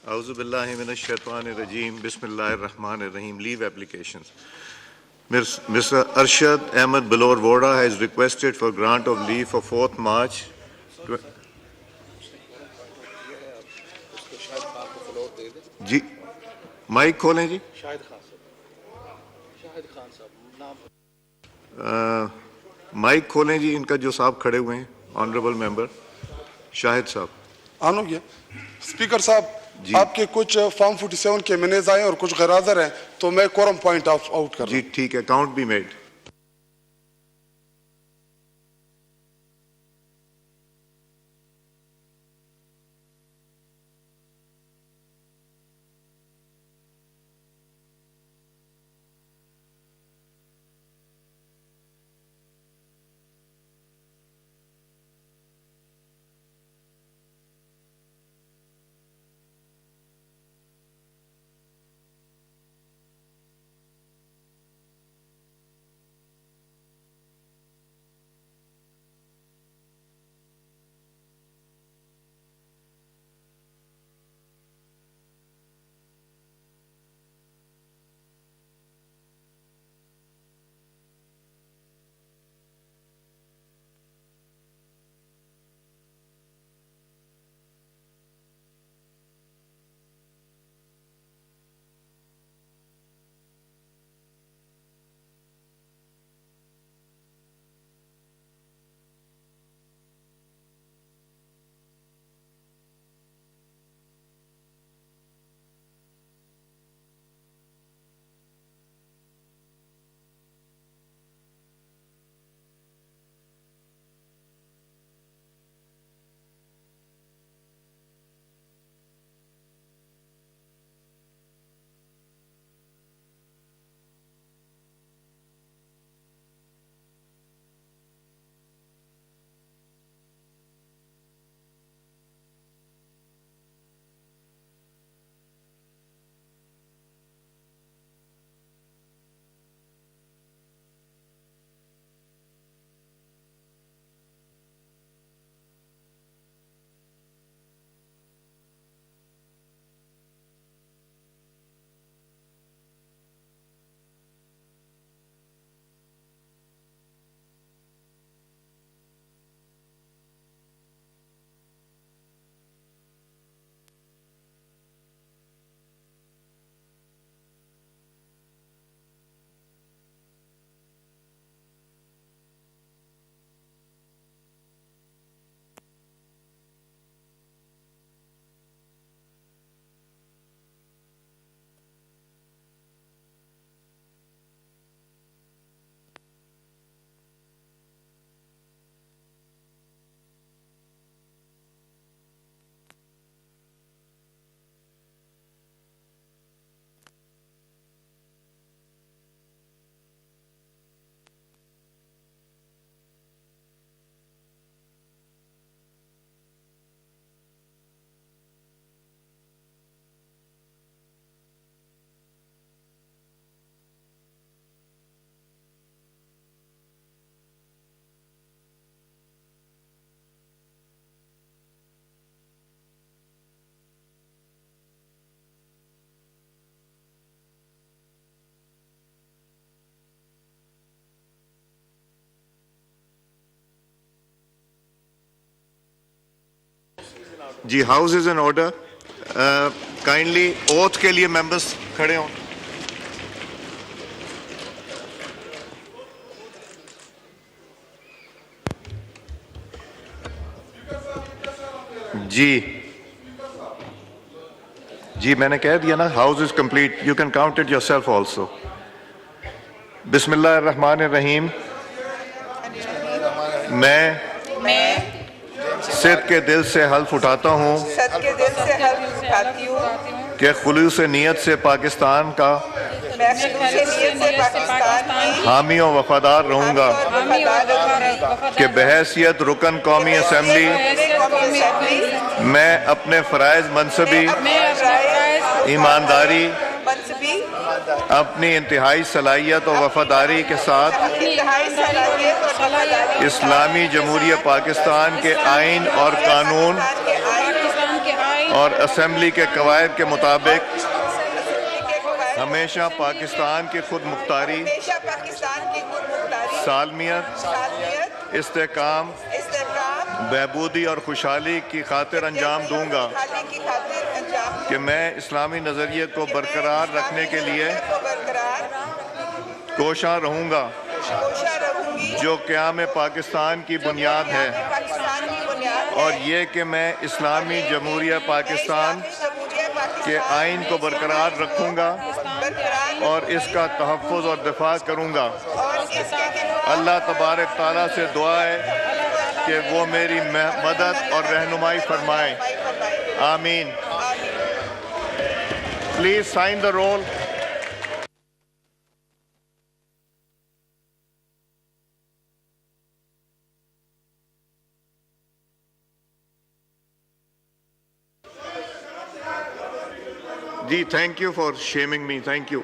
Auzu billahi minash shaitanir rajim. Bismillahir-Rahmanir-Rahim. Leave applications. Mr. Arshad Ahmed Balor Voda has requested for grant of leave for 4th March. जी mic खोलें जी। Mic खोलें जी इनका जो साहब खड़े हुए हैं ऑनरेबल मेंबर शाहिद साहब। ऑन हो गया। स्पीकर साहब, आपके कुछ फॉर्म 47 के मिनट्स आए और कुछ गैरहाजिर हैं, तो मैं कोरम पॉइंट ऑफ आउट कर रहा हूं। जी ठीक है, काउंट बी मेड। जी house is in order. Kindly oath के लिए मेंबर्स खड़े हों। जी मैंने कह दिया ना, house is complete, you can count it yourself also. बिस्मिल्लाहिर्रहमानिर्रहीम। मैं सिद्क के दिल से हल्फ उठाता हूँ कि खुलूस नीयत से पाकिस्तान का हामी और वफादार रहूँगा, कि बहैसियत रुकन कौमी असम्बली मैं अपने फ़राइज़ मनसबी ईमानदारी अपनी इंतहाई सलाहियत और वफादारी के साथ इस्लामी जमहूरियत पाकिस्तान के आइन और कानून और असेंबली के कवायद के मुताबिक हमेशा पाकिस्तान की खुद मुख्तारी, सालमियत, इस्तेहकाम, बहबूदी और खुशहाली की खातिर अंजाम दूंगा कि मैं इस्लामी नज़रिए को बरकरार रखने के लिए कोशा रहूंगा जो क़याम पाकिस्तान की बुनियाद है, और ये कि मैं इस्लामी जमहूरिया पाकिस्तान के आइन को बरकरार रखूंगा और इसका तहफ़्फ़ुज़ और दिफा करूंगा। अल्लाह तबारक ताला से दुआ है कि वो मेरी मदद और रहनुमाई फरमाए। आमीन। Please sign the roll. जी, thank you for shaming me. Thank you.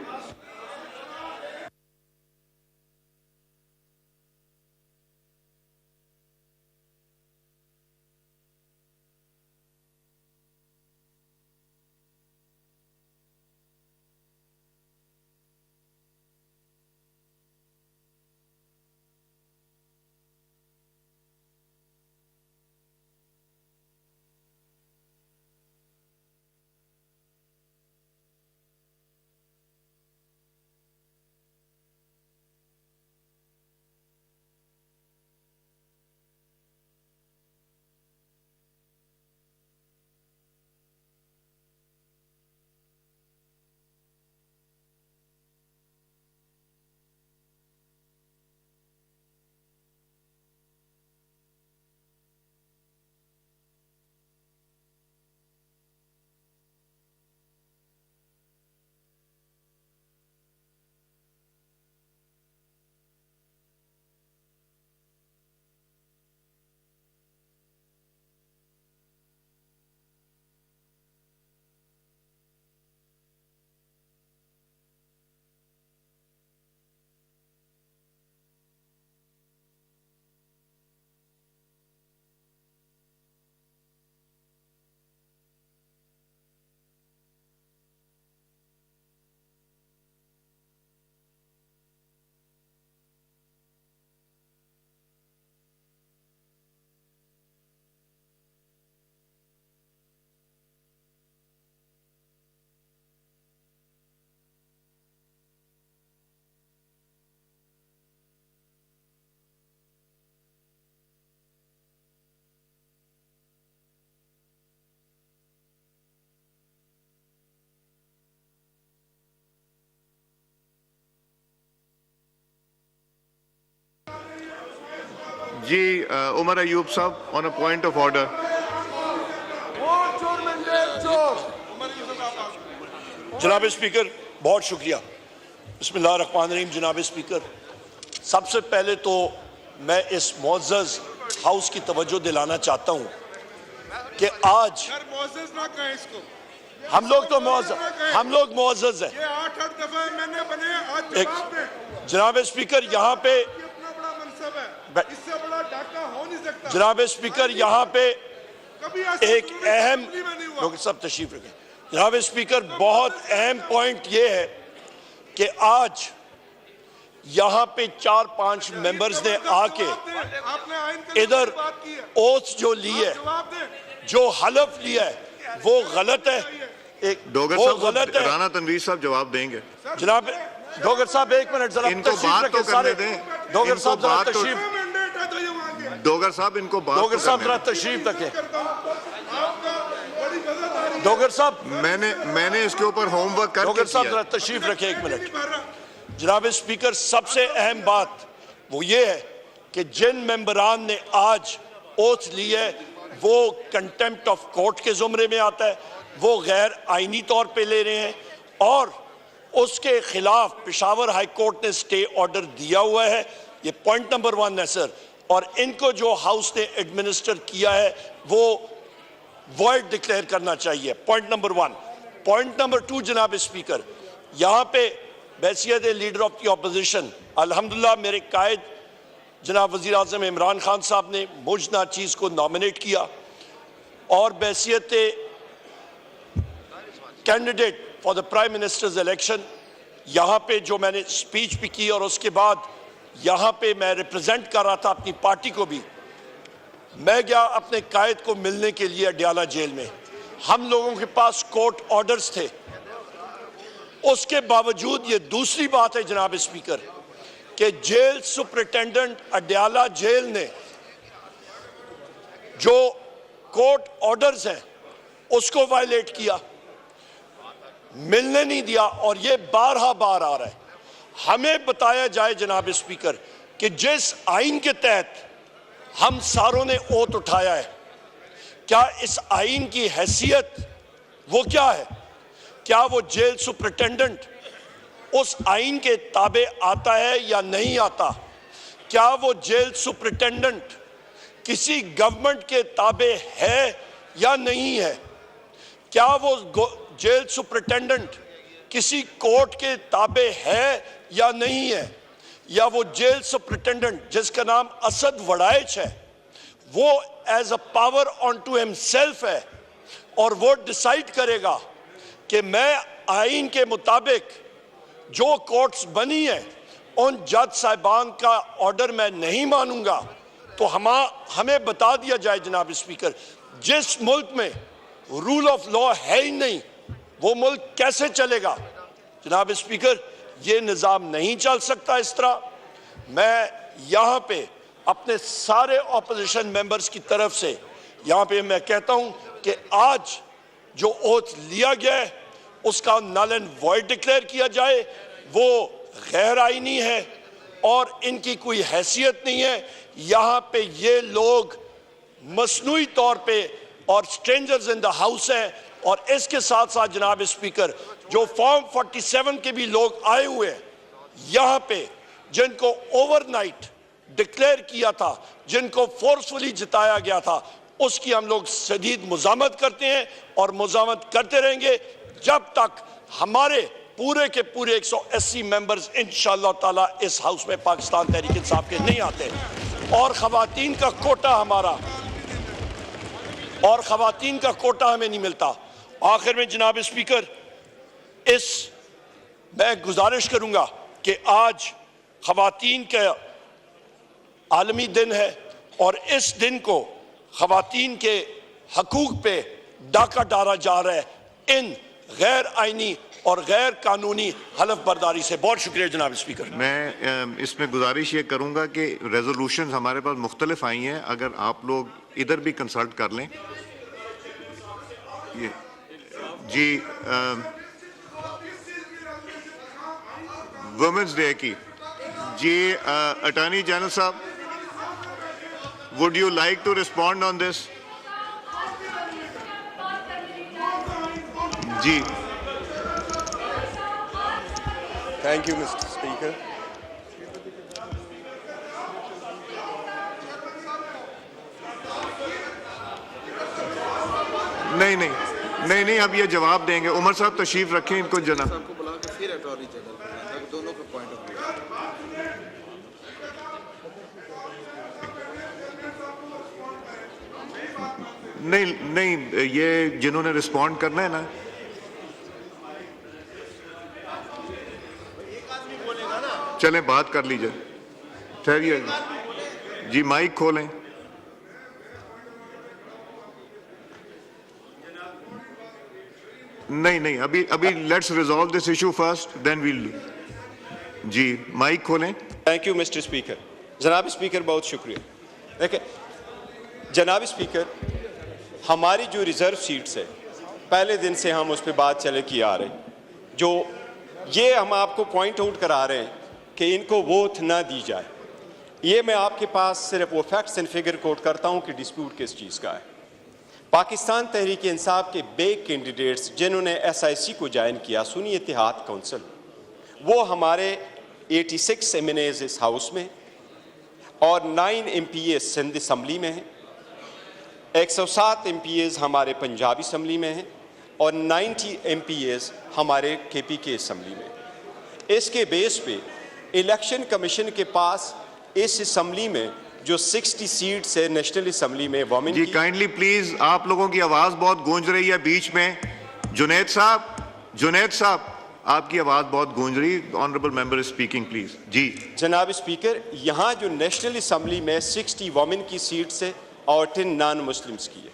जी, उमर अयूब साहब, on a point of order. जनाब स्पीकर, बहुत शुक्रिया। बिस्मिल्लाहिर्रहमानिर्रहीम। जनाब स्पीकर, सबसे पहले तो मैं इस मुअज़्ज़ज़ हाउस की तवज्जो दिलाना चाहता हूँ कि आज हम लोग मुअज़्ज़ज़ हैं। जनाब स्पीकर, यहाँ पे जनाब स्पीकर, यहाँ पे एक अहम, डॉक्टर साहब तशरीफ रखें। जनाब स्पीकर, बहुत अहम पॉइंट ये है कि आज यहाँ पे 4-5 मेंबर्स ने आके इधर ओथ जो ली है, जो हलफ लिया है, वो गलत है। डॉक्टर साहब, राना तनवीर साहब जवाब देंगे। जनाब डॉक्टर साहब, एक मिनट जरा तशरीफ रखें सारे। डॉक्टर साहब जरा तशरीफ, डॉक्टर साहब इनको बात, डॉक्टर साहब जरा तशरीफ रखें। डॉक्टर साहब, मैंने इसके ऊपर होमवर्क करके डॉक्टर साहब जरा तशरीफ रखें एक मिनट। जनाब स्पीकर, सबसे अहम बात वो ये है कि जिन मेंबरान ने आज ओथ ली है वो कंटेम्प्ट ऑफ कोर्ट के जुमरे में आता है, वो गैर आईनी तौर पे ले रहे हैं और उसके खिलाफ पेशावर हाई कोर्ट ने स्टे ऑर्डर दिया हुआ है। ये पॉइंट नंबर 1 है सर। और इनको जो हाउस ने एडमिनिस्टर किया है वो वॉइड डिक्लेयर करना चाहिए। Point number 1। पॉइंट नंबर 2 जनाब स्पीकर, यहाँ पे बैसियत लीडर ऑफ द अपोजिशन अल्हम्दुलिल्लाह मेरे कायद जनाब वज़ीर आज़म इमरान खान साहब ने मुझ नाचीज़ को नॉमिनेट किया और बैसियत candidate for the prime minister's election. यहाँ पे जो मैंने स्पीच भी की और उसके बाद यहाँ पे मैं रिप्रेजेंट कर रहा था अपनी पार्टी को भी। मैं गया अपने कायद को मिलने के लिए अडयाला जेल में। हम लोगों के पास कोर्ट ऑर्डर्स थे, उसके बावजूद ये दूसरी बात है जनाब स्पीकर कि जेल सुपरिटेंडेंट अडयाला जेल ने जो कोर्ट ऑर्डर्स हैं उसको वायलेट किया, मिलने नहीं दिया, और ये बारहा बार आ रहा है। हमें बताया जाए जनाब स्पीकर कि जिस आइन के तहत हम सारों ने ओथ उठाया है, क्या इस आइन की हैसियत वो क्या है? क्या वो जेल सुपरिटेंडेंट उस आइन के ताबे आता है या नहीं आता? क्या वो जेल सुपरिटेंडेंट किसी गवर्नमेंट के ताबे है या नहीं है? क्या वो जेल सुपरिटेंडेंट किसी कोर्ट के ताबे है या नहीं है? या वो जेल सुपरिटेंडेंट जिसका नाम असद वड़ाइच है, वो as a power on to himself है और वो डिसाइड करेगा कि मैं आइन के मुताबिक जो कोर्ट्स बनी है उन जज साहिबान का ऑर्डर मैं नहीं मानूंगा? तो हमें बता दिया जाए जनाब स्पीकर, जिस मुल्क में रूल ऑफ लॉ है ही नहीं वो मुल्क कैसे चलेगा? जनाब स्पीकर, ये निज़ाम नहीं चल सकता इस तरह। मैं यहाँ पे अपने सारे ऑपोजिशन मेंबर्स की तरफ से यहाँ पे मैं कहता हूँ कि आज जो ओथ लिया गया है उसका नल एंड वॉइड डिक्लेयर किया जाए। वो गैर आईनी है और इनकी कोई हैसियत नहीं है। यहाँ पे ये लोग मसनूई तौर पे और स्ट्रेंजर्स इन द हाउस हैं। और इसके साथ साथ जनाब स्पीकर, जो फॉर्म 47 के भी लोग आए हुए हैं यहाँ पे, जिनको ओवरनाइट डिक्लेयर किया था, जिनको फोर्सफुली जिताया गया था, उसकी हम लोग शदीद मुज़ामत करते हैं और मुज़ामत करते रहेंगे जब तक हमारे पूरे के पूरे 180 मेंबर्स इंशाअल्लाह ताला इस हाउस में पाकिस्तान तहरीक इंसाफ के नहीं आते। और ख़वातीन का कोटा हमें नहीं मिलता। आखिर में जनाब स्पीकर, मैं गुजारिश करूंगा कि आज ख़वातीन का आलमी दिन है और इस दिन को ख़वातीन के हकूक़ पे डाका डाला जा रहा है इन गैर आइनी और गैर कानूनी हलफ बर्दारी से। बहुत शुक्रिया जनाब स्पीकर। मैं इसमें गुजारिश ये करूंगा कि रेजोल्यूशन हमारे पास मुख्तलिफ आई हैं, अगर आप लोग इधर भी कंसल्ट कर लें। ये जी वुमेंस डे की जी अटॉर्नी जनरल साहब, would you like to respond on this? जी Thank you, Mr. Speaker. नहीं, अब ये जवाब देंगे। उमर साहब तशरीफ रखें, इनको जना सबको बुला के फिर अटॉर्नी जनरल करना है, दोनों का पॉइंट ऑफ व्यू। नहीं, ये जिन्होंने रिस्पॉन्ड करना है ना, चलें बात कर लीजिए। ठहरिए जी, माइक खोलें। नहीं, अभी let's resolve this issue first, then we'll. जी माइक खोलें। Thank you mister speaker. जनाब स्पीकर, बहुत शुक्रिया। देखिए जनाब स्पीकर, हमारी जो रिजर्व सीट्स है, पहले दिन से हम उस पर बात चले की आ रहे, जो ये हम आपको पॉइंट आउट करा रहे हैं कि इनको वोट ना दी जाए। ये मैं आपके पास सिर्फ वो फैक्ट्स एंड फिगर कोट करता हूँ कि डिस्प्यूट किस चीज़ का है। पाकिस्तान तहरीक इंसाफ के बे कैंडिडेट्स जिन्होंने SIC को ज्वाइन किया, सुन्नी इत्तेहाद काउंसिल, वो हमारे 86 MNAs इस हाउस में और 9 MPAs सिंध असम्बली में हैं, 107 MPAs हमारे पंजाबी असम्बली में हैं और 90 MPAs हमारे KPK असम्बली में। इसके बेस पे इलेक्शन कमीशन के पास इस असम्बली में जो 60 सीट्स है नेशनल असम्बली में वोमेन जी, काइंडली प्लीज, आप लोगों की आवाज बहुत गूंज रही है बीच में। जुनैद साहब, जुनैद साहब, आपकी आवाज बहुत गूंज रही। Honourable member is speaking, please. जी जनाब स्पीकर, यहाँ जो नेशनल असम्बली में 60 वोमेन की सीट से और 10 नॉन मुस्लिम्स की है,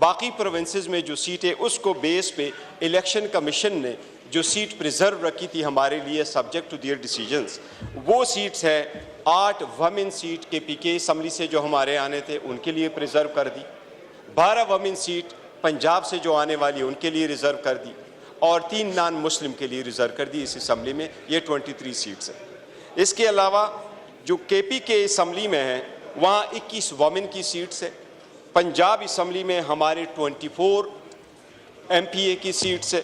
बाकी प्रोविंसेस में जो सीट है उसको बेस पे इलेक्शन कमीशन ने जो सीट प्रिजर्व रखी थी हमारे लिए सब्जेक्ट टू देयर डिसीजंस, वो सीट्स है 8 वमेन सीट KPK असम्बली से जो हमारे आने थे उनके लिए प्रिजर्व कर दी, 12 वमेन सीट पंजाब से जो आने वाली उनके लिए रिजर्व कर दी और 3 नॉन मुस्लिम के लिए रिजर्व कर दी इस असम्बली में। ये 23 सीट्स हैं। इसके अलावा जो KPK असम्बली में है वहाँ 21 वमेन की सीट्स है। पंजाब असम्बली में हमारे 24 MPA की सीट्स है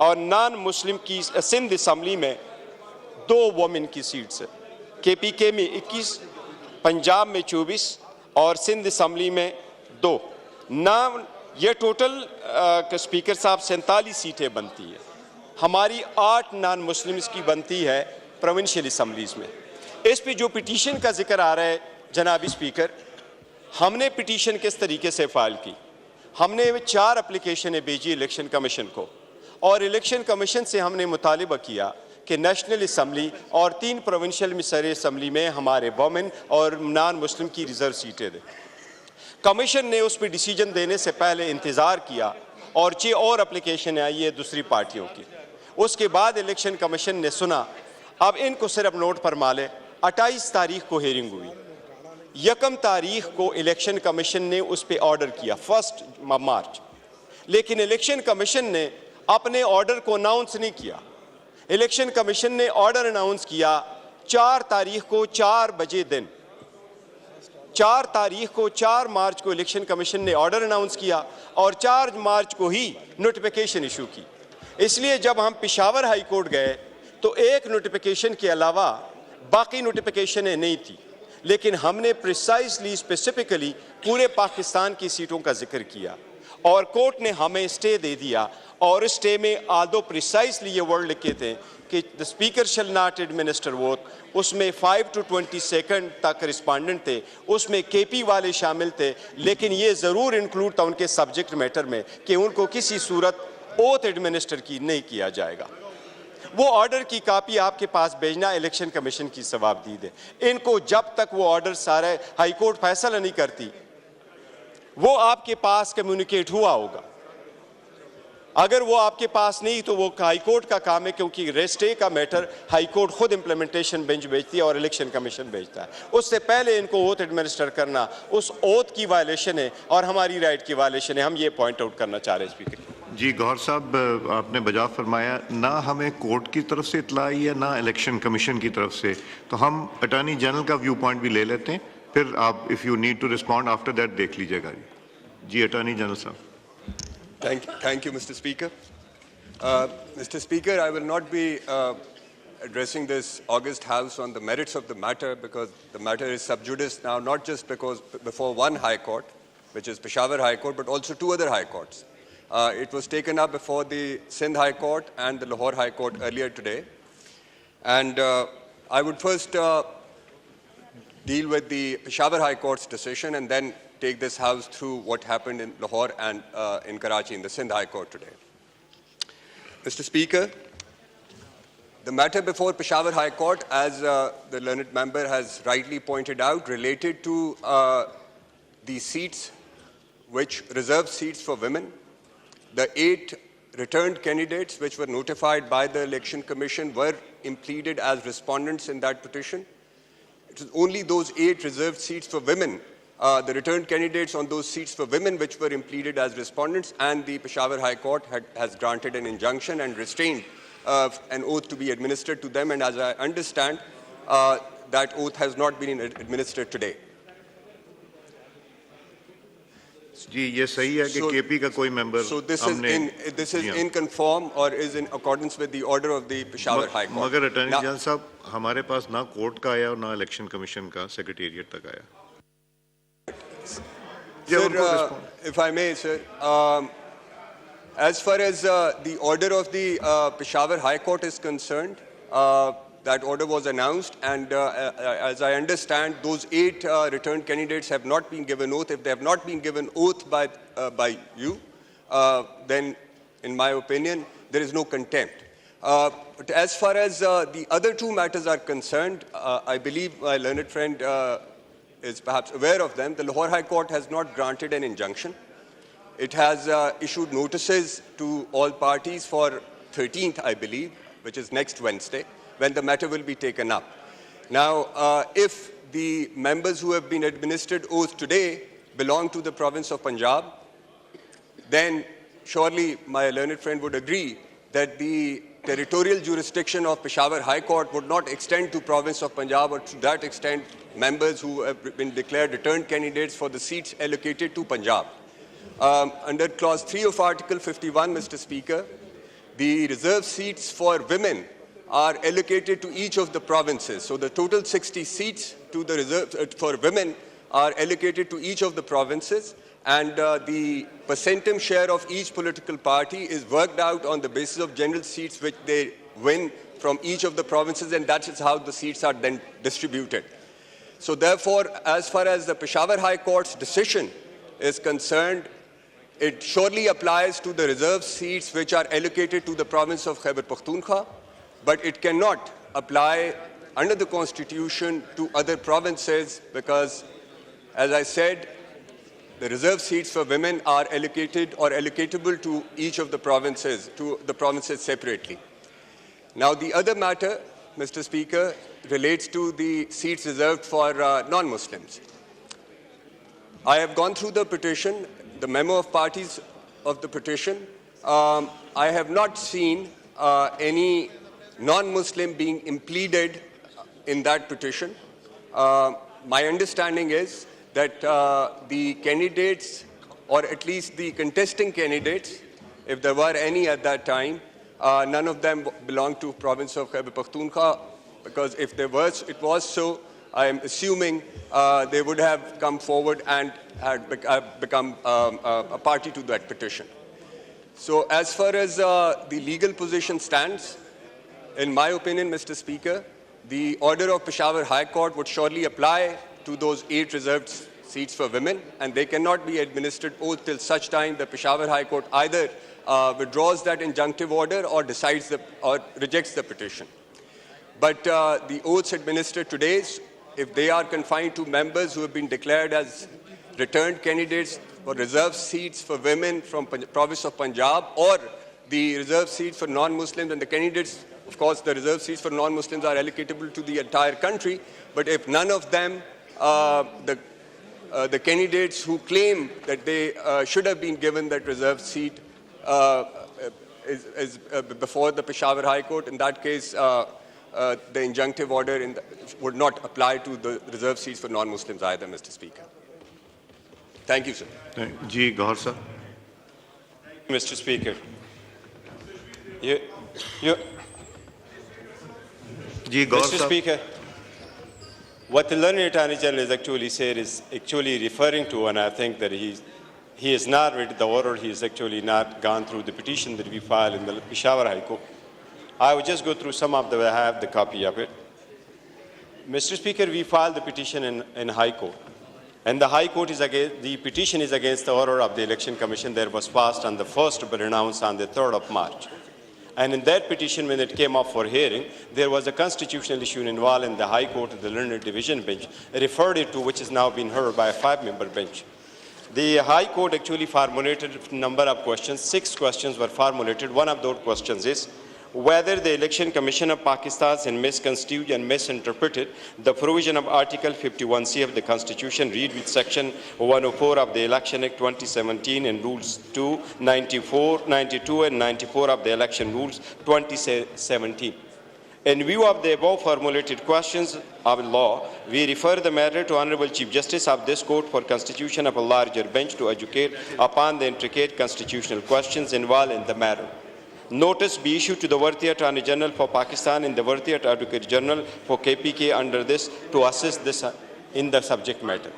और नॉन मुस्लिम की सिंध असम्बली में 2 वमेन की सीट्स है। KPK में 21, पंजाब में 24 और सिंध असम्बली में 2। नाम ये टोटल स्पीकर साहब 47 सीटें बनती है। हमारी 8 नॉन मुस्लिम्स की बनती है प्रोविंशियल असम्बलीज में। इस पे जो पिटीशन का जिक्र आ रहा है जनाब स्पीकर, हमने पिटीशन किस तरीके से फाइल की? हमने 4 एप्लीकेशनें भेजी इलेक्शन कमीशन को और इलेक्शन कमीशन से हमने मुतालिबा किया कि नेशनल असम्बली और 3 प्रोविंशियल मिसरी असम्बली में हमारे वोमेन और नॉन मुस्लिम की रिजर्व सीटें दें। कमीशन ने उस पर डिसीजन देने से पहले इंतज़ार किया और 6 और एप्लीकेशन आई है दूसरी पार्टियों की। उसके बाद इलेक्शन कमीशन ने सुना, अब इनको सिर्फ नोट पर माले। 28 तारीख को हेयरिंग हुई, 1 तारीख को इलेक्शन कमीशन ने उस पर ऑर्डर किया 1 मार्च, लेकिन इलेक्शन कमीशन ने अपने ऑर्डर को अनाउंस नहीं किया। इलेक्शन कमीशन ने ऑर्डर अनाउंस किया 4 तारीख को 4 बजे दिन। 4 तारीख को 4 मार्च को इलेक्शन कमीशन ने ऑर्डर अनाउंस किया और 4 मार्च को ही नोटिफिकेशन इशू की। इसलिए जब हम पेशावर हाई कोर्ट गए तो एक नोटिफिकेशन के अलावा बाकी नोटिफिकेशनें नहीं थी, लेकिन हमने प्रिसाइसली स्पेसिफिकली पूरे पाकिस्तान की सीटों का जिक्र किया और कोर्ट ने हमें स्टे दे दिया। और स्टे में आदो प्रिसाइसली ये वर्ड लिखे थे कि the speaker shall not administer vote, उसमें 5 to 22 तक रिस्पॉन्डेंट थे, उसमें KP वाले शामिल थे, लेकिन ये ज़रूर इंक्लूड था उनके सब्जेक्ट मैटर में कि उनको किसी सूरत ओथ एडमिनिस्टर की नहीं किया जाएगा। वो ऑर्डर की कापी आपके पास भेजना इलेक्शन कमीशन की सवाबदीद है। इनको जब तक वो ऑर्डर सारे हाई कोर्ट फैसला नहीं करती वो आपके पास कम्युनिकेट हुआ होगा। अगर वो आपके पास नहीं तो वो हाई कोर्ट का काम है, क्योंकि स्टे का मैटर हाई कोर्ट खुद इंप्लीमेंटेशन बेंच भेजती है और इलेक्शन कमीशन भेजता है। उससे पहले इनको ओथ एडमिनिस्टर करना उस ओथ की वायलेशन है और हमारी राइट की वायलेशन है। हम ये पॉइंट आउट करना चाह रहे हैं स्पीकर जी। गौहर साहब, आपने बजा फरमाया, ना हमें कोर्ट की तरफ से इतला आई है ना इलेक्शन कमीशन की तरफ से, तो हम अटॉर्नी जनरल का व्यू पॉइंट भी ले लेते हैं, फिर आप if you need to respond after that देख लीजिएगा। जी अटॉर्नी जनरल साहब। Thank you, Mr. Speaker. Mr. Speaker, I will not be addressing this august House on the merits of the matter because the matter is sub judice now, not just because before one High Court, which is Peshawar High Court, but also 2 other High Courts. It was taken up before the Sindh High Court and the Lahore High Court earlier today. And I would first deal with the Peshawar High Court's decision and then take this House through what happened in Lahore and in Karachi in the Sindh High Court today. Mr. Speaker, the matter before Peshawar High Court, as the learned member has rightly pointed out, related to the seats, which reserved seats for women. The 8 returned candidates which were notified by the Election Commission were pleaded as respondents in that petition. It was only those 8 reserved seats for women, the returned candidates on those seats for women which were pleaded as respondents, and the Peshawar High Court has granted an injunction and restrained an oath to be administered to them, and as I understand, that oath has not been administered today. जी ये सही है कि KP का कोई member So this is in conform or is in accordance with the order of the Peshawar High Court. मगर attorney general साहब हमारे पास ना कोर्ट का आया और ना इलेक्शन कमीशन का सेक्रेटेरिएट तक आया। Sir, if I may, sir, as far as the order of the Peshawar High Court is concerned, that order was announced, and as I understand, those 8 returned candidates have not been given oath. If they have not been given oath by you, then, in my opinion, there is no contempt. But as far as the other two matters are concerned, I believe my learned friend is perhaps aware of them. The Lahore High Court has not granted an injunction. It has issued notices to all parties for 13th, I believe, which is next Wednesday, when the matter will be taken up. Now, if the members who have been administered oath today belong to the province of Punjab, then surely my learned friend would agree that the territorial jurisdiction of Peshawar High Court would not extend to province of Punjab, or to that extent members who have been declared returned candidates for the seats allocated to Punjab. Under clause 3 of Article 51, Mr. Speaker, the reserved seats for women are allocated to each of the provinces. So the total 60 seats to the reserve for women are allocated to each of the provinces, and the percentum share of each political party is worked out on the basis of general seats which they win from each of the provinces, and that is how the seats are then distributed. So therefore, as far as the Peshawar High Court's decision is concerned, it surely applies to the reserved seats which are allocated to the province of Khyber Pakhtunkhwa, but it cannot apply under the Constitution to other provinces because, as I said, the reserved seats for women are allocated or allocatable to each of the provinces, separately. Now, the other matter, Mr. Speaker, relates to the seats reserved for non-Muslims. I have gone through the petition, the memo of parties of the petition. I have not seen any non-Muslim being impleaded in that petition. My understanding is that the candidates, or at least the contesting candidates, if there were any at that time, none of them belonged to province of Khyber Pakhtunkhwa, because if it was so, I am assuming they would have come forward and had become a party to that petition. So as far as the legal position stands, in my opinion, Mr. Speaker, the order of Peshawar High Court would surely apply to those 8 reserved seats for women, and they cannot be administered oath till such time the Peshawar High Court either withdraws that injunctive order or rejects the petition. But the oaths administered today, if they are confined to members who have been declared as returned candidates for reserved seats for women from province of Punjab, or the reserved seats for non-Muslims, and the candidates, of course, the reserved seats for non-Muslims are allocatable to the entire country, but if none of them, the candidates who claim that they should have been given that reserved seat is before the Peshawar High Court, in that case, the injunctive order would not apply to the reserved seats for non-Muslims either, Mr. Speaker. Thank you, sir. Ji Gaur sir. Mr. Speaker, Mr. Speaker, what the learned Attorney General is actually said is actually referring to, and I think that he has not read the order, he has actually not gone through the petition that we filed in the Peshawar High Court. I will just go through some of I have the copy of it. Mr. Speaker, we filed the petition in High Court, and the High Court the petition is against the order of the Election Commission that was passed on the 1st but announced on the 3rd of March. And in that petition, when it came up for hearing, there was a constitutional issue involved in the High Court, the Learned Division bench, referred it to, which has now been heard by a 5-member bench. The High Court actually formulated a number of questions. 6 questions were formulated. One of those questions is whether the Election Commission of Pakistan has misconstrued and misinterpreted the provision of Article 51C of the Constitution, read with Section 104 of the Election Act 2017 and Rules 2, 94, 92 and 94 of the Election Rules 2017. In view of the above formulated questions of law, we refer the matter to Honorable Chief Justice of this Court for constitution of a larger bench to educate upon the intricate constitutional questions involved in the matter. Notice be issued to the Worthy Attorney General for Pakistan and the Worthy Advocate General for KPK under this to assist this in the subject matter.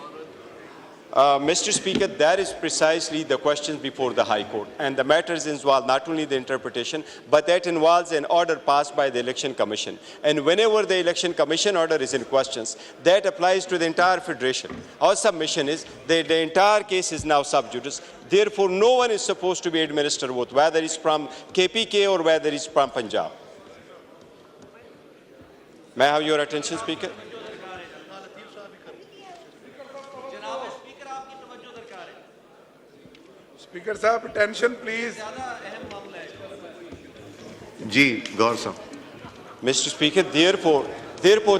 Mr. Speaker, that is precisely the questions before the High Court. And the matters involve not only the interpretation, but that involves an order passed by the Election Commission. And whenever the Election Commission order is in questions, that applies to the entire Federation. Our submission is that the entire case is now sub judice. Therefore, no one is supposed to be administered oath, whether it's from KPK or whether it's from Punjab. May I have your attention, Speaker? Speaker साहब, attention please. जी गौर साहब. Mr. Speaker, therefore,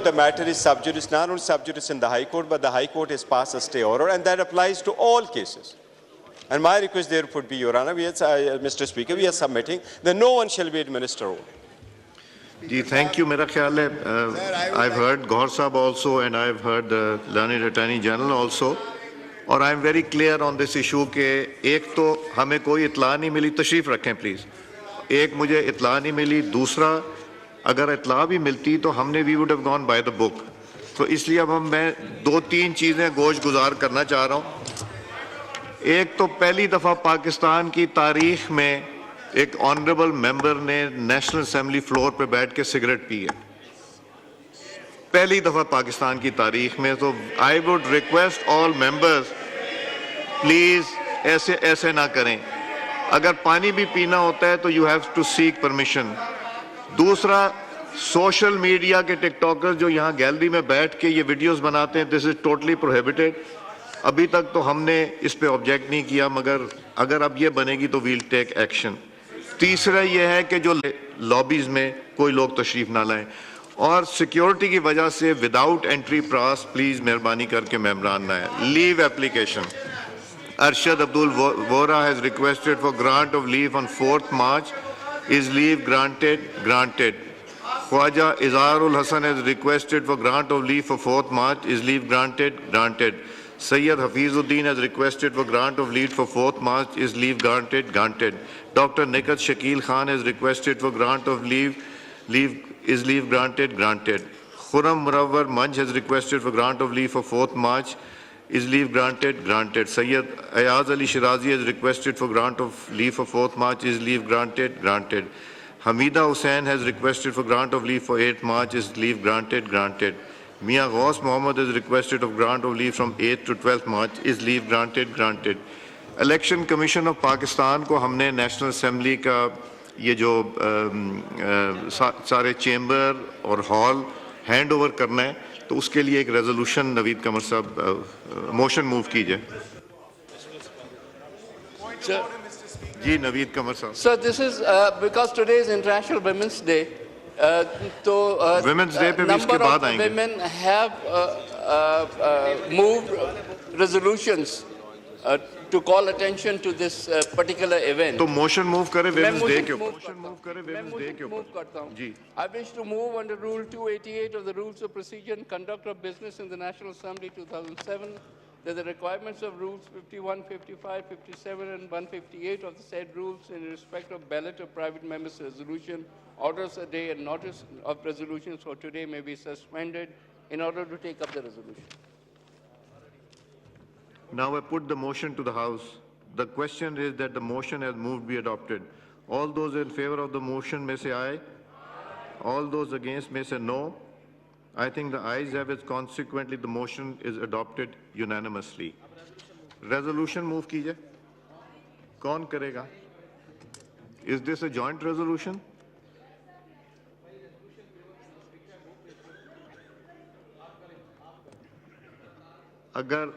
the matter is sub judice, not only sub judice in the High Court, but the High Court has passed a stay order, and that applies to all cases. And my request there would be, Your Honor, Mr. Speaker, we are submitting that no one shall be administered oath. Ji thank you. मेरा ख्याल है I've heard गौर साहब also and I've heard the learned Attorney General also. और I am very clear on this issue के एक तो हमें कोई इतला नहीं मिली, तशरीफ़ रखें प्लीज़. एक मुझे इतला नहीं मिली, दूसरा अगर इतला भी मिलती तो हमने we would have gone by the book. तो इसलिए अब मैं दो तीन चीज़ें गोश गुजार करना चाह रहा हूँ. एक तो पहली दफ़ा पाकिस्तान की तारीख में एक ऑनरेबल मेंबर ने नेशनल असेंबली फ्लोर पे बैठ के सिगरेट पी है, पहली दफा पाकिस्तान की तारीख में. तो I would request all members please ऐसे ना करें. अगर पानी भी पीना होता है तो you have to seek permission. दूसरा, सोशल मीडिया के टिकटॉकर्स जो यहाँ गैलरी में बैठ के ये वीडियोस बनाते हैं, दिस इज टोटली प्रोहिबिटेड. अभी तक तो हमने इस पे ऑब्जेक्ट नहीं किया, मगर अगर अब ये बनेगी तो वील टेक एक्शन. तीसरा ये है कि जो लॉबीज में कोई लोग तशरीफ ना लाएं, और सिक्योरिटी की वजह से विदाउट एंट्री पास प्लीज मेहरबानी करके मेम्बरान ना है. Leave application. Arshad Abdul Vora has requested for grant of leave on 4th March. Is leave granted? Granted. Khwaja Izharul Hasan has requested for grant of leave for 4th March. Is leave granted? Granted. Sayyid Hafizuddin has requested for grant of leave for 4th March. Is leave granted? Granted. Dr. Nikat Shakil Khan has requested for grant of leave. Is leave granted? Granted. Khurram Murawwar Manj has requested for grant of leave for 4th March. Is leave granted? Granted. Sayyid Ayaz Ali Shirazi has requested for grant of leave for 4th March. Is leave granted? Granted. Hamida Hussain has requested for grant of leave for 8th March. Is leave granted? Granted. Mia Ghaus Mohammed has requested of grant of leave from 8th to 12th March. Is leave granted? Granted. Election Commission of Pakistan को हमने national assembly का ये जो सारे chamber और hall hand over करना है, तो उसके लिए एक रेजोल्यूशन नवीद कमर साहब मोशन मूव कीजिए. जी नवीद कमर साहब. So this is because today is International Women's Day. तो Women's Day पे भी इसके बाद आएंगे. Women have moved resolutions to call attention to this particular event. तो मोशन मूव करें Women's Day के ऊपर. मोशन मूव करें Women's Day के ऊपर. करता हूँ. जी. I wish to move under Rule 288 of the Rules of Procedure and Conduct of Business in the National Assembly 2007 that the requirements of Rules 51, 55, 57 and 158 of the said rules in respect of ballot of private members' resolution, orders a day and notice of resolutions for today may be suspended in order to take up the resolution. Now I put the motion to the House. The question is that the motion has moved be adopted. All those in favor of the motion may say aye. All those against may say no. I think the ayes have it. Consequently, the motion is adopted unanimously. Resolution move कीजिए. कौन करेगा? Is this a joint resolution? अगर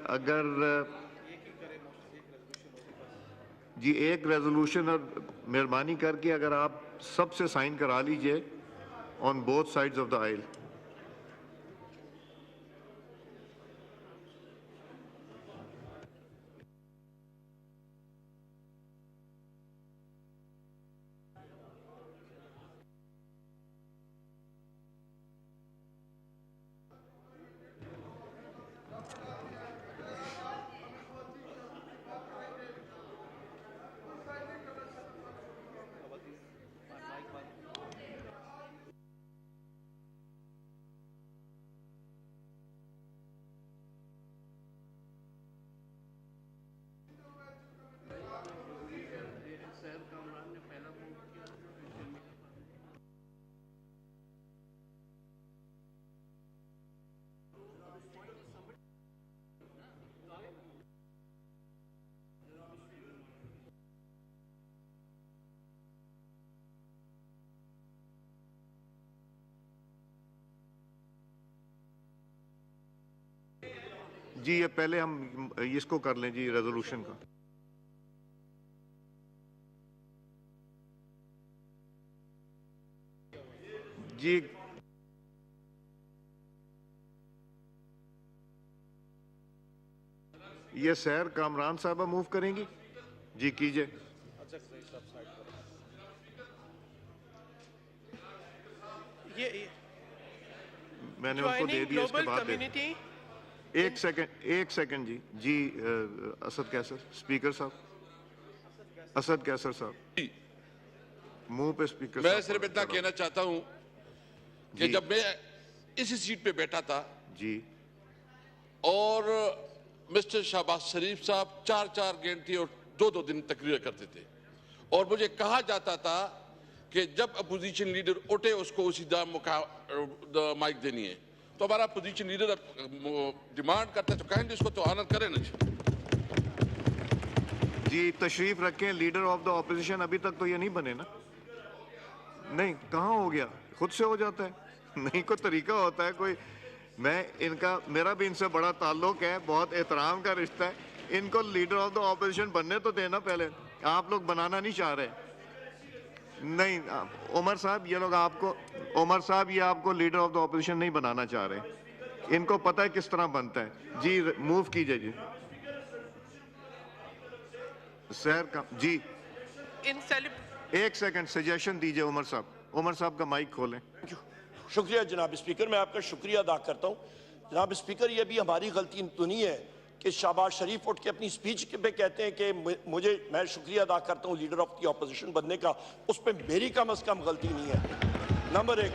जी एक resolution और मेहरबानी करके अगर आप सबसे साइन करा लीजिए on both sides of the aisle. जी ये पहले हम इसको कर लें जी, रेजोल्यूशन का। जी ये सैर कामरान साहबा मूव करेंगी जी, कीजिए। मैंने उनको दे दिया, इसके बाद एक सेकंड जी। जी असद कैसर, स्पीकर साहब, असद कैसर साहब, मुंह पे स्पीकर। मैं सिर्फ इतना कहना चाहता हूं कि जब मैं इसी सीट पे बैठा था जी और मिस्टर शहबाज शरीफ साहब 4-4 घंटे और 2-2 दिन तकरीर करते थे और मुझे कहा जाता था कि जब अपोजिशन लीडर उठे उसको उसी दाम माइक देनी है, तो हमारा अपोजिशन लीडर डिमांड करता है तो कहेंगे इसको तो ऑनर करें ना जी। तशरीफ रखें, लीडर ऑफ द ऑपोजिशन। अभी तक तो ये नहीं बने ना? नहीं, कहाँ हो गया? खुद से हो जाता है? नहीं, कोई तरीका होता है कोई? मेरा भी इनसे बड़ा ताल्लुक है, बहुत एहतराम का रिश्ता है। इनको लीडर ऑफ द ऑपोजिशन बनने तो देना पहले। आप लोग बनाना नहीं चाह रहे। नहीं उमर साहब, ये लोग आपको, उमर साहब ये आपको लीडर ऑफ द ऑपोजिशन नहीं बनाना चाह रहे। इनको पता है किस तरह बनता है जी। मूव कीजिए जी सर का जी। एक सेकंड सजेशन दीजिए उमर साहब। उमर साहब का माइक खोलें। शुक्रिया जनाब स्पीकर, मैं आपका शुक्रिया अदा करता हूँ। जनाब स्पीकर, ये भी हमारी गलती तो नहीं है कि शहबाज शरीफ उठ के अपनी स्पीच पे कहते हैं कि मैं शुक्रिया अदा करता हूँ लीडर ऑफ द ऑपोजिशन बनने का। उस पर मेरी कम अज कम गलती नहीं है, नंबर एक।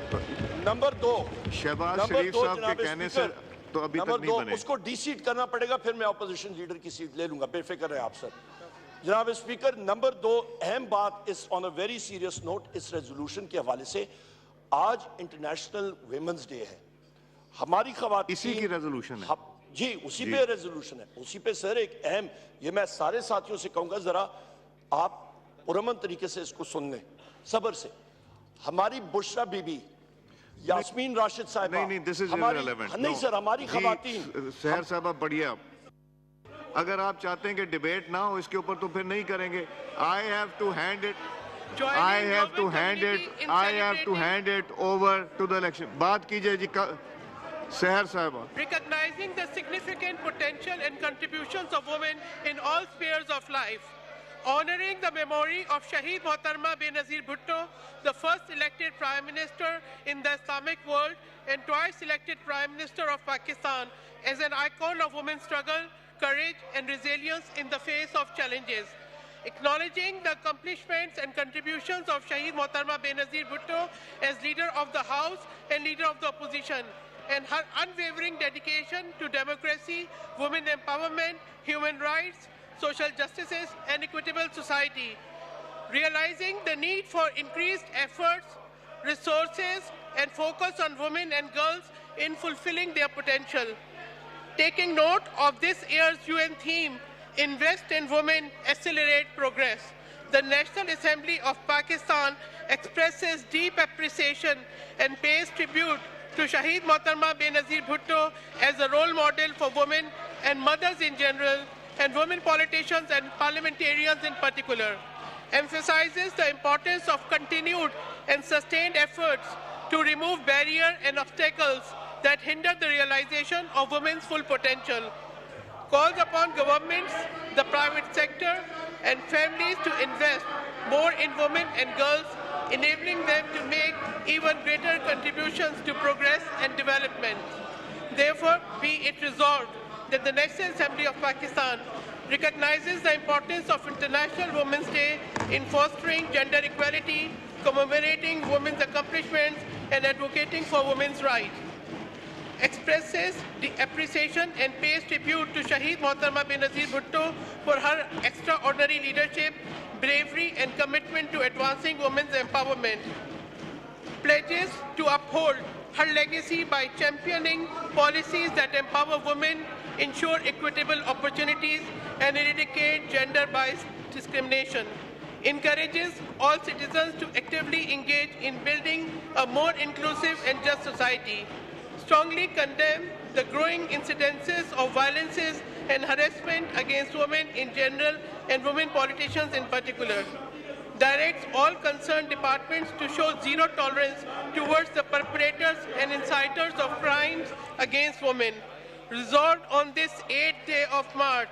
नंबर दो, शहबाज शरीफ साहब के कहने से तो अभी तक नहीं बने। उसको डीसीट करना पड़ेगा, फिर मैं ऑपोजिशन लीडर की सीट ले लूंगा, बेफिक्र है आप सर। जनाब स्पीकर, नंबर दो अहम बात इस on a very serious note, इस रेजोल्यूशन के हवाले से आज इंटरनेशनल वुमेन्स डे है। हमारी खवातीन, इसी की रेजोल्यूशन है जी, उसी पे रेजोल्यूशन है, उसी पे सर एक अहम, ये मैं सारे साथियों से कहूंगा जरा आप पुरअमन तरीके से इसको सुन लें, सब्र से। हमारी बुशरा बीबी, यास्मीन राशिद साहब, नहीं दिस इज इररिलेवेंट। नहीं सर, हमारी खवातीन। सहर साहब बढ़िया, अगर आप चाहते हैं कि डिबेट ना हो इसके ऊपर तो फिर नहीं करेंगे। I have to hand it over to the election. बात कीजिए जी सहर साहब। Recognizing the significant potential and contributions of women in all spheres of life, honoring the memory of Shaheed Mohattarma Benazir Bhutto, the first elected Prime Minister in the Islamic world and twice elected Prime Minister of Pakistan, as an icon of women's struggle, courage and resilience in the face of challenges. Acknowledging the accomplishments and contributions of Shaheed Mohattarma Benazir Bhutto as leader of the House and leader of the opposition, and her unwavering dedication to democracy, women empowerment, human rights, social justices, and equitable society. Realizing the need for increased efforts, resources, and focus on women and girls in fulfilling their potential. Taking note of this year's UN theme, Invest in Women, Accelerate Progress, the National Assembly of Pakistan expresses deep appreciation and pays tribute to Shaheed Mohattarma Benazir Bhutto as a role model for women and mothers in general, and women politicians and parliamentarians in particular. Emphasizes the importance of continued and sustained efforts to remove barriers and obstacles that hinder the realization of women's full potential. Calls upon governments, the private sector, and families to invest more in women and girls, enabling them to make even greater contributions to progress and development. Therefore, be it resolved that the National Assembly of Pakistan recognizes the importance of International Women's Day in fostering gender equality, commemorating women's accomplishments, and advocating for women's rights. Expresses the appreciation and pays tribute to Shaheed Mohattarma Benazir Bhutto for her extraordinary leadership, bravery, and commitment to advancing women's empowerment. Pledges to uphold her legacy by championing policies that empower women, ensure equitable opportunities, and eradicate gender-based discrimination. Encourages all citizens to actively engage in building a more inclusive and just society. strongly condemn the growing incidences of violences and harassment against women in general and women politicians in particular. Directs all concerned departments to show zero tolerance towards the perpetrators and inciters of crimes against women. Resolved on this 8th day of March,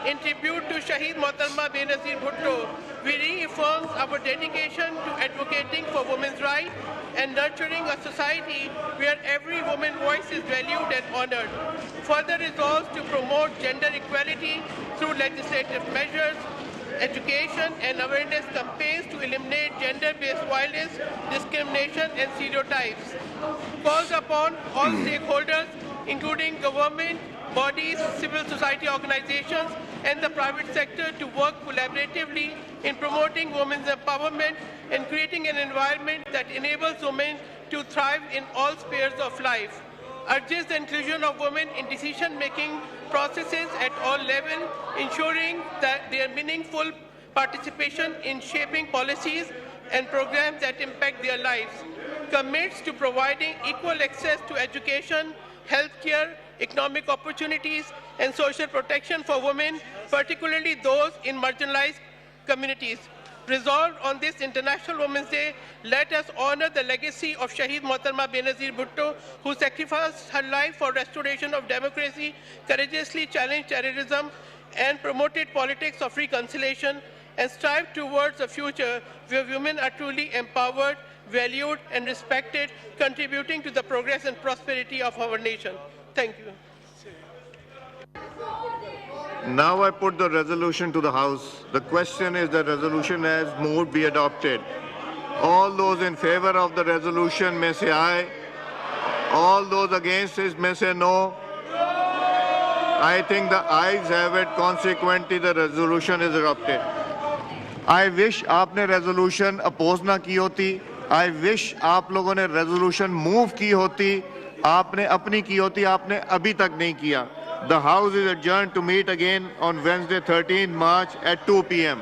in tribute to Shaheed Mohtarma Benazir Bhutto, we reaffirm our dedication to advocating for women's rights and nurturing a society where every woman's voice is valued and honored. Further resolves to promote gender equality through legislative measures, education and awareness campaigns to eliminate gender-based violence, discrimination and stereotypes. Calls upon all stakeholders, including government, bodies, civil society organizations and the private sector to work collaboratively in promoting women's empowerment and creating an environment that enables women to thrive in all spheres of life. Urges the inclusion of women in decision-making processes at all levels, ensuring that their meaningful participation in shaping policies and programs that impact their lives. Commits to providing equal access to education, healthcare, economic opportunities, and social protection for women, particularly those in marginalized communities. Resolved on this International Women's Day, let us honor the legacy of Shaheed Mohtarma Benazir Bhutto, who sacrificed her life for restoration of democracy, courageously challenged terrorism, and promoted politics of reconciliation, and strived towards a future where women are truly empowered, valued, and respected, contributing to the progress and prosperity of our nation. Thank you. Now I put the resolution to the House. The question is the resolution as moved be adopted. All those in favor of the resolution may say aye. All those against it may say no. I think the ayes have it. Consequently, the resolution is adopted. I wish आपने resolution oppose ना की होती. I wish आप लोगों ने resolution move की होती. आपने अपनी की होती, आपने अभी तक नहीं किया. The House is adjourned to meet again on Wednesday, 13 March at 2 p.m.